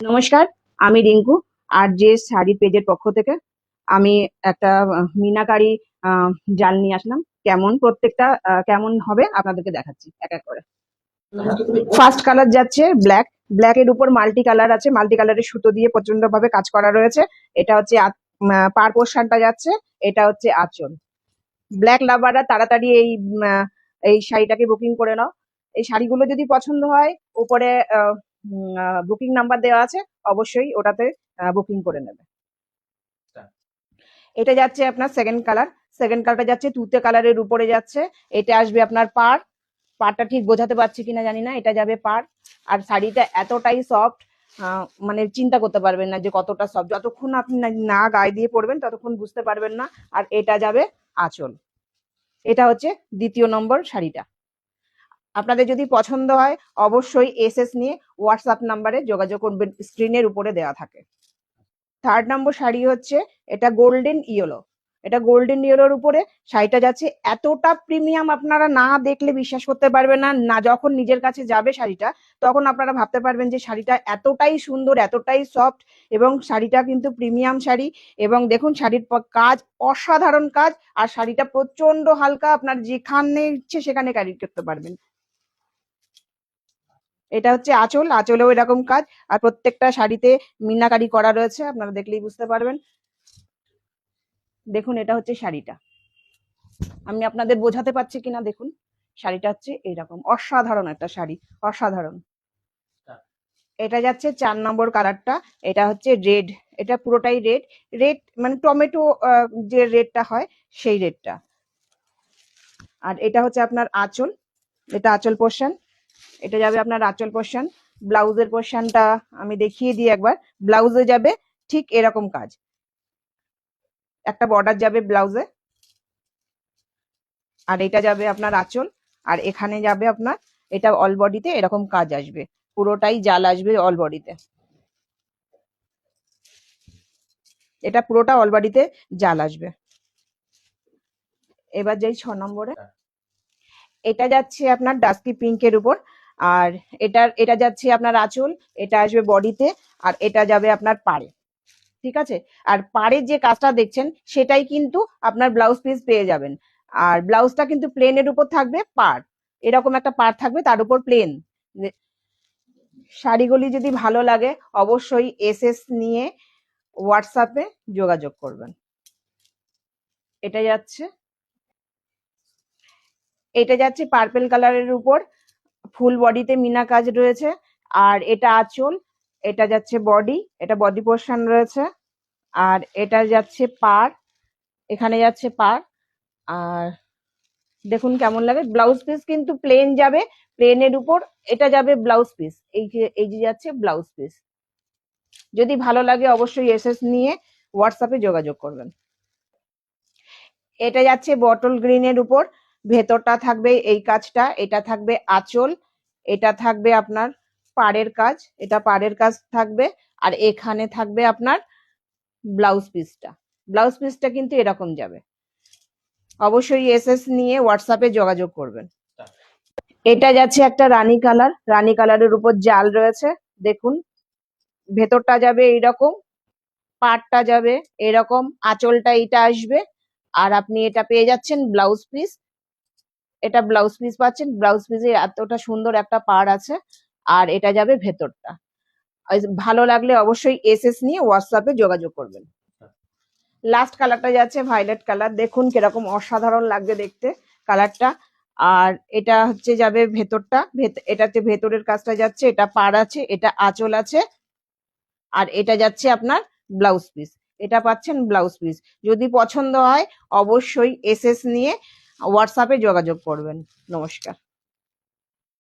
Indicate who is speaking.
Speaker 1: নমস্কার, আমি রিঙ্কু আর যে শাড়ি পেজের পক্ষ থেকে আমি একটা মিনাকারি আহ, জাল নিয়ে আসলাম। প্রত্যেকটা কেমন হবে আপনাদেরকে দেখাচ্ছি এক এক করে। ফার্স্ট কালার যাচ্ছে ব্ল্যাক। ব্ল্যাকের উপর মাল্টি কালার আছে, মাল্টি কালারের সুতো দিয়ে প্রচন্ড ভাবে কাজ করা রয়েছে। এটা হচ্ছে পার পোর্শনটা যাচ্ছে, এটা হচ্ছে আঁচল। ব্ল্যাক লাভাররা তাড়াতাড়ি এই শাড়িটাকে বুকিং করে নাও। এই শাড়িগুলো যদি পছন্দ হয়, উপরে বুকিং নাম্বার দেওয়া আছে, অবশ্যই ওটাতে বুকিং করে নেবে। এটা যাচ্ছে আপনার সেকেন্ড কালার। সেকেন্ড কালারটা যাচ্ছে তুতে কালারের উপরে যাচ্ছে। এটা আসবে আপনার পাড়টা ঠিক বোঝাতে পারছি কিনা জানি না, এটা যাবে পাড়। আর শাড়িটা এতটাই সফট, মানে চিন্তা করতে পারবেন না যে কতটা সফট। যতক্ষণ আপনি না গায়ে দিয়ে পড়বেন ততক্ষণ বুঝতে পারবেন না। আর এটা যাবে আঁচল। এটা হচ্ছে দ্বিতীয় নম্বর শাড়িটা। আপনাদের যদি পছন্দ হয় অবশ্যই এসএস নিয়ে হোয়াটসঅ্যাপ নাম্বারে যোগাযোগ করবেন, স্ক্রিনের উপরে দেওয়া থাকে। থার্ড নম্বর শাড়ি হচ্ছে এটা গোল্ডেন ইয়েলো। এটা গোল্ডেন ইয়েলোর উপরে শাড়িটা যাচ্ছে। এতটা প্রিমিয়াম আপনারা না দেখলে বিশ্বাস করতে পারবেন না। না যখন নিজের কাছে যাবে শাড়িটা, তখন আপনারা ভাবতে পারবেন যে শাড়িটা এতটাই সুন্দর, এতটাই সফট, এবং শাড়িটা কিন্তু প্রিমিয়াম শাড়ি। এবং দেখুন শাড়ির কাজ, অসাধারণ কাজ। আর শাড়িটা প্রচন্ড হালকা, আপনার যেখানে ইচ্ছে সেখানে ক্যারি করতে পারবেন। এটা হচ্ছে আঁচল। আঁচলেও এরকম কাজ। আর প্রত্যেকটা শাড়িতে মিনাকারি করা রয়েছে, আপনারা দেখলেই বুঝতে পারবেন। দেখুন এটা হচ্ছে শাড়িটা। আমি আপনাদের বোঝাতে পারছি কিনা দেখুন। শাড়িটা হচ্ছে এইরকম, অসাধারণ একটা শাড়ি, অসাধারণ। এটা যাচ্ছে 4 নম্বর কালারটা। এটা হচ্ছে রেড। এটা পুরোটাই রেড। রেড মানে টমেটো যে রেডটা হয় সেই রেডটা। আর এটা হচ্ছে আপনার আঁচল। এটা আঁচল পোর্শন। এটা যাবে আপনার আঁচল পোর্শন। ব্লাউজের পোর্শনটা আমি দেখিয়ে দিই একবার। ব্লাউজে যাবে ঠিক এরকম কাজ, একটা বর্ডার যাবে ব্লাউজে। আর এটা যাবে আপনার আঁচল। আর এখানে যাবে আপনার, এটা অল বডিতে এরকম কাজ আসবে, পুরোটাই জাল আসবে অল বডিতে। এটা পুরোটা অল বডিতে জাল আসবে। এবার যাই 6 নম্বরে। এটা যাচ্ছে আপনার ডাস্কি পিঙ্কের উপর। আর এটা যাচ্ছে আপনার আঁচল। এটা আসবে বডিতে। আর এটা যাবে আপনার পাড়ে। ঠিক আছে। আর পাড়ের যে কাজটা দেখছেন সেটাই কিন্তু আপনার ব্লাউজ পিস পেয়ে যাবেন। আর ব্লাউজটা কিন্তু প্লেনের উপর থাকবে, পাড় এরকম একটা পাড় থাকবে, তার উপর প্লেন। শাড়িগুলি যদি ভালো লাগে অবশ্যই এসএস নিয়ে হোয়াটসঅ্যাপে যোগাযোগ করবেন। এটা যাচ্ছে পার্পেল কালারের উপর, ফুল বডিতে মিনা কাজ রয়েছে। আর এটা আঁচল। এটা যাচ্ছে বডি, এটা বডি পোর্শন রয়েছে। আর এটা যাচ্ছে পাড়, এখানে যাচ্ছে পাড়। আর দেখুন কেমন লাগে। ব্লাউজ পিস কিন্তু প্লেন যাবে, প্লেনের উপর এটা যাবে ব্লাউজ পিস। এই যে যাচ্ছে ব্লাউজ পিস। যদি ভালো লাগে অবশ্যই এসএস নিয়ে হোয়াটসঅ্যাপে যোগাযোগ করবেন। এটা যাচ্ছে বটল গ্রিনের উপর। ভেতরটা থাকবে এই কাজটা, এটা থাকবে আঁচল, এটা থাকবে আপনার পাড়ের কাজ, এটা পাড়ের কাজ থাকবে। আর এখানে থাকবে আপনার ব্লাউজ পিসটা। ব্লাউজ পিসটা কিন্তু এরকম যাবে। অবশ্যই এসএস নিয়ে হোয়াটসঅ্যাপে যোগাযোগ করবেন। এটা যাচ্ছে একটা রানী কালার। রানী কালারের উপর জাল রয়েছে। দেখুন ভেতরটা যাবে এইরকম, পাড়টা যাবে এরকম, আঁচলটা এটা আসবে। আর আপনি এটা পেয়ে যাচ্ছেন ব্লাউজ পিস। এটা ব্লাউজ পিস পাচ্ছেন। ব্লাউজ পিসে এতটা সুন্দর একটা পাড় আছে। আর এটা যাবে ভেতরটা। ভালো লাগলে অবশ্যই এসএস নিয়ে হোয়াটসঅ্যাপে যোগাযোগ করবেন। লাস্ট কালারটা যাচ্ছে ভায়োলেট কালার। দেখুন কিরকম অসাধারণ লাগবে দেখতে কালারটা। আর এটা হচ্ছে যাবে ভেতরটা, এটাতে ভেতরের কাজটা যাচ্ছে, এটা পাড় আছে, এটা আঁচল আছে। আর এটা যাচ্ছে আপনার ব্লাউজ পিস। এটা পাচ্ছেন ব্লাউজ পিস। যদি পছন্দ হয় অবশ্যই এসএস নিয়ে হোয়াটসঅ্যাপে যোগাযোগ করবেন। নমস্কার।